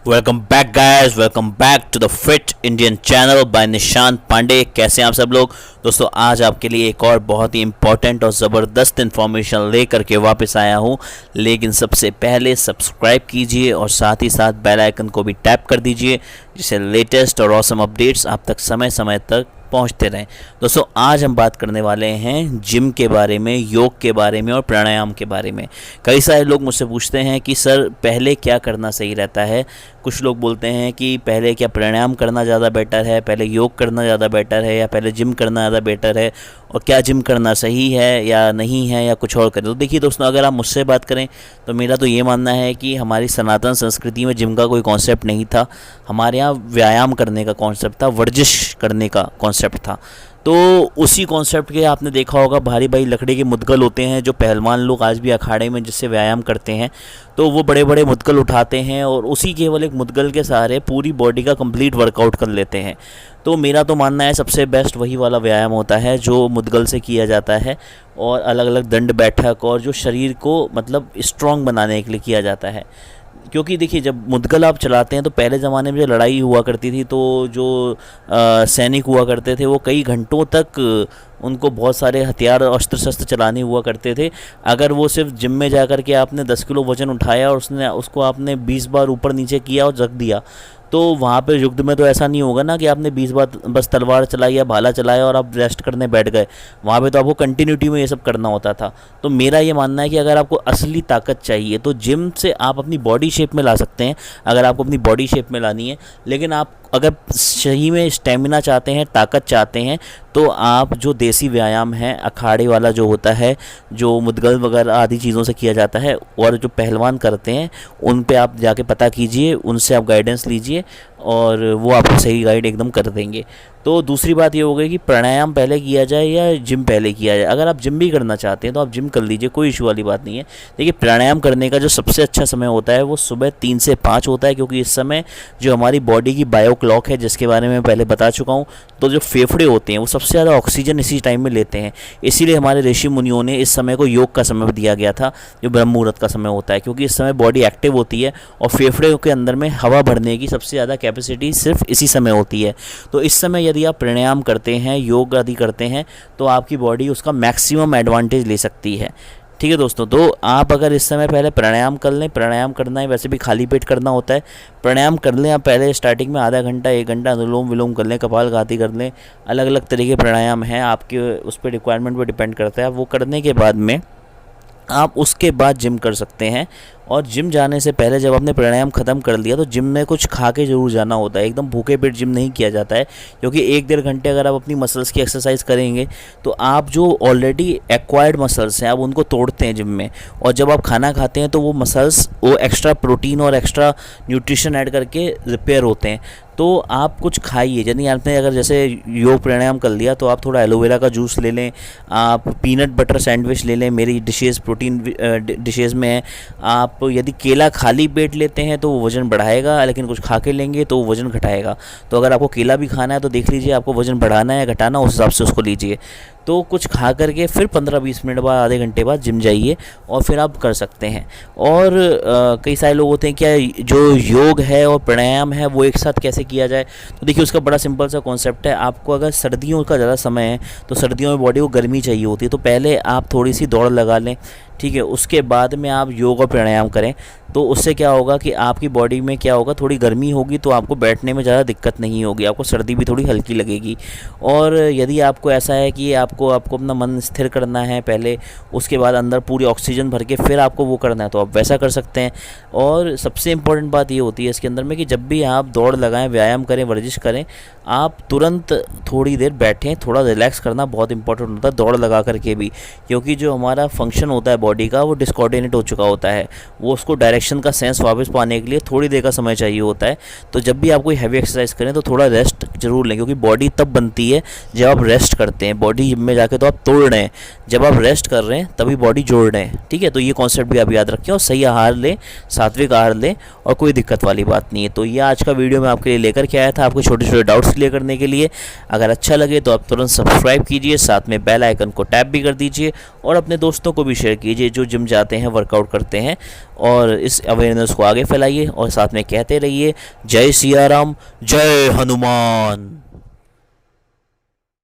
Welcome back guys, welcome back to the fit Indian channel by Nishant Pandey. कैसे हैं आप सब लोग। दोस्तों आज आपके लिए एक और बहुत ही इंपॉर्टेंट और ज़बरदस्त इन्फॉर्मेशन लेकर के वापस आया हूं। लेकिन सबसे पहले सब्सक्राइब कीजिए और साथ ही साथ बेल आइकन को भी टैप कर दीजिए, जिससे लेटेस्ट और ऑसम अपडेट्स आप तक समय समय तक पहुंचते रहें। दोस्तों आज हम बात करने वाले हैं जिम के बारे में, योग के बारे में और प्राणायाम के बारे में। कई सारे लोग मुझसे पूछते हैं कि सर पहले क्या करना सही रहता है। कुछ लोग बोलते हैं कि पहले क्या प्राणायाम करना ज़्यादा बेटर है, पहले योग करना ज़्यादा बेटर है, या पहले जिम करना ज़्यादा बेटर है, और क्या जिम करना सही है या नहीं है, या कुछ और करें। तो देखिए दोस्तों, अगर आप मुझसे बात करें तो मेरा तो ये मानना है कि हमारी सनातन संस्कृति में जिम का कोई कॉन्सेप्ट नहीं था। हमारे यहाँ व्यायाम करने का कॉन्सेप्ट था, वर्जिश करने का कॉन्सेप्ट था। तो उसी कॉन्सेप्ट के आपने देखा होगा भारी भारी लकड़ी के मुद्गल होते हैं जो पहलवान लोग आज भी अखाड़े में जिससे व्यायाम करते हैं। तो वो बड़े बड़े मुद्गल उठाते हैं और उसी केवल एक मुद्गल के सहारे पूरी बॉडी का कंप्लीट वर्कआउट कर लेते हैं। तो मेरा तो मानना है सबसे बेस्ट वही वाला व्यायाम होता है जो मुद्गल से किया जाता है, और अलग अलग दंड बैठक और जो शरीर को मतलब स्ट्रॉन्ग बनाने के लिए किया जाता है। क्योंकि देखिए जब मुद्गल आप चलाते हैं तो पहले ज़माने में जो लड़ाई हुआ करती थी तो जो सैनिक हुआ करते थे वो कई घंटों तक उनको बहुत सारे हथियार और अस्त्र शस्त्र चलाने हुआ करते थे। अगर वो सिर्फ जिम में जा कर के आपने 10 किलो वजन उठाया और उसको आपने 20 बार ऊपर नीचे किया और रख दिया, तो वहाँ पे युद्ध में तो ऐसा नहीं होगा ना कि आपने 20 बार बस तलवार चलाई या भाला चलाया और आप रेस्ट करने बैठ गए। वहाँ पे तो आपको कंटिन्यूटी में ये सब करना होता था। तो मेरा ये मानना है कि अगर आपको असली ताकत चाहिए तो जिम से आप अपनी बॉडी शेप में ला सकते हैं, अगर आपको अपनी बॉडी शेप में लानी है। लेकिन आप अगर सही में स्टेमिना चाहते हैं, ताकत चाहते हैं, तो आप जो देसी व्यायाम है अखाड़े वाला जो होता है, जो मुद्गल वगैरह आदि चीज़ों से किया जाता है और जो पहलवान करते हैं, उन पे आप जाके पता कीजिए, उनसे आप गाइडेंस लीजिए और वो आपको सही गाइड एकदम कर देंगे। तो दूसरी बात ये हो गई कि प्राणायाम पहले किया जाए या जिम पहले किया जाए। अगर आप जिम भी करना चाहते हैं तो आप जिम कर लीजिए, कोई इशू वाली बात नहीं है। देखिए प्राणायाम करने का जो सबसे अच्छा समय होता है वो सुबह 3 से 5 होता है, क्योंकि इस समय जो हमारी बॉडी की बायो क्लॉक है जिसके बारे में पहले बता चुका हूँ, तो जो फेफड़े होते हैं वो सबसे ज़्यादा ऑक्सीजन इसी टाइम में लेते हैं। इसीलिए हमारे ऋषि मुनियों ने इस समय को योग का समय दिया गया था, जो ब्रह्म मुहूर्त का समय होता है, क्योंकि इस समय बॉडी एक्टिव होती है और फेफड़े के अंदर में हवा भरने की सबसे ज़्यादा कैपेसिटी सिर्फ इसी समय होती है। तो इस समय यदि आप प्राणायाम करते हैं, योग आदि करते हैं, तो आपकी बॉडी उसका मैक्सिमम एडवांटेज ले सकती है। ठीक है दोस्तों, तो आप अगर इस समय पहले प्राणायाम कर लें, प्राणायाम करना है वैसे भी खाली पेट करना होता है, प्राणायाम कर लें। आप पहले स्टार्टिंग में आधा घंटा 1 घंटा अनुलोम विलोम कर लें, कपालभाति कर लें, अलग अलग तरीके प्राणायाम हैं, आपके उस पर रिक्वायरमेंट पर डिपेंड करता है। वो करने के बाद में आप उसके बाद जिम कर सकते हैं। और जिम जाने से पहले जब आपने प्राणायाम ख़त्म कर लिया तो जिम में कुछ खा के ज़रूर जाना होता है। एकदम भूखे पेट जिम नहीं किया जाता है, क्योंकि 1-1.5 घंटे अगर आप अपनी मसल्स की एक्सरसाइज करेंगे तो आप जो ऑलरेडी एक्वायर्ड मसल्स हैं आप उनको तोड़ते हैं जिम में। और जब आप खाना खाते हैं तो वो मसल्स वो एक्स्ट्रा प्रोटीन और एक्स्ट्रा न्यूट्रिशन ऐड करके रिपेयर होते हैं। तो आप कुछ खाइए, यानी आपने अगर जैसे योग प्राणायाम कर लिया तो आप थोड़ा एलोवेरा का जूस ले लें, आप पीनट बटर सैंडविच ले लें, मेरी डिशेज़ प्रोटीन डिशेज़ में है। आप यदि केला खाली पेट लेते हैं तो वो वज़न बढ़ाएगा, लेकिन कुछ खा के लेंगे तो वज़न घटाएगा। तो अगर आपको केला भी खाना है तो देख लीजिए आपको वज़न बढ़ाना है या घटाना, उस हिसाब से उसको लीजिए। तो कुछ खा करके फिर 15-20 मिनट बाद, आधे घंटे बाद जिम जाइए और फिर आप कर सकते हैं। और कई सारे लोग होते हैं क्या जो योग है और प्राणायाम है वो एक साथ कैसे किया जाए। तो देखिए उसका बड़ा सिंपल सा कॉन्सेप्ट है। आपको अगर सर्दियों का ज़्यादा समय है तो सर्दियों में बॉडी को गर्मी चाहिए होती है, तो पहले आप थोड़ी सी दौड़ लगा लें, ठीक है। उसके बाद में आप योग और प्राणायाम करें, तो उससे क्या होगा कि आपकी बॉडी में क्या होगा, थोड़ी गर्मी होगी तो आपको बैठने में ज़्यादा दिक्कत नहीं होगी, आपको सर्दी भी थोड़ी हल्की लगेगी। और यदि आपको ऐसा है कि आपको अपना मन स्थिर करना है पहले, उसके बाद अंदर पूरी ऑक्सीजन भर के फिर आपको वो करना है, तो आप वैसा कर सकते हैं। और सबसे इम्पोर्टेंट बात ये होती है इसके अंदर में कि जब भी आप दौड़ लगाएं, व्यायाम करें, वर्जिश करें, आप तुरंत थोड़ी देर बैठें। थोड़ा रिलैक्स करना बहुत इंपॉर्टेंट होता है दौड़ लगा करके भी, क्योंकि जो हमारा फंक्शन होता है बॉडी का वो डिसकोऑर्डिनेट हो चुका होता है। वो उसको डायरेक्शन का सेंस वापस पाने के लिए थोड़ी देर का समय चाहिए होता है। तो जब भी आप कोई हैवी एक्सरसाइज करें तो थोड़ा रेस्ट जरूर लें, क्योंकि बॉडी तब बनती है जब आप रेस्ट करते हैं। बॉडी जिम में जाके तो आप तोड़ रहे हैं, जब आप रेस्ट कर रहे हैं तभी बॉडी जोड़ रहे हैं, ठीक है। तो ये कॉन्सेप्ट भी आप याद रखें और सही आहार लें, सात्विक आहार लें, और कोई दिक्कत वाली बात नहीं है। तो ये आज का वीडियो मैं आपके लिए लेकर के आया था, आपके छोटे छोटे डाउट्स क्लियर करने के लिए। अगर अच्छा लगे तो आप तुरंत सब्सक्राइब कीजिए, साथ में बेल आइकन को टैप भी कर दीजिए और अपने दोस्तों को भी शेयर कीजिए कीजिए जो जिम जाते हैं, वर्कआउट करते हैं, और इस अवेयरनेस को आगे फैलाइए और साथ में कहते रहिए जय सिया राम, जय हनुमान।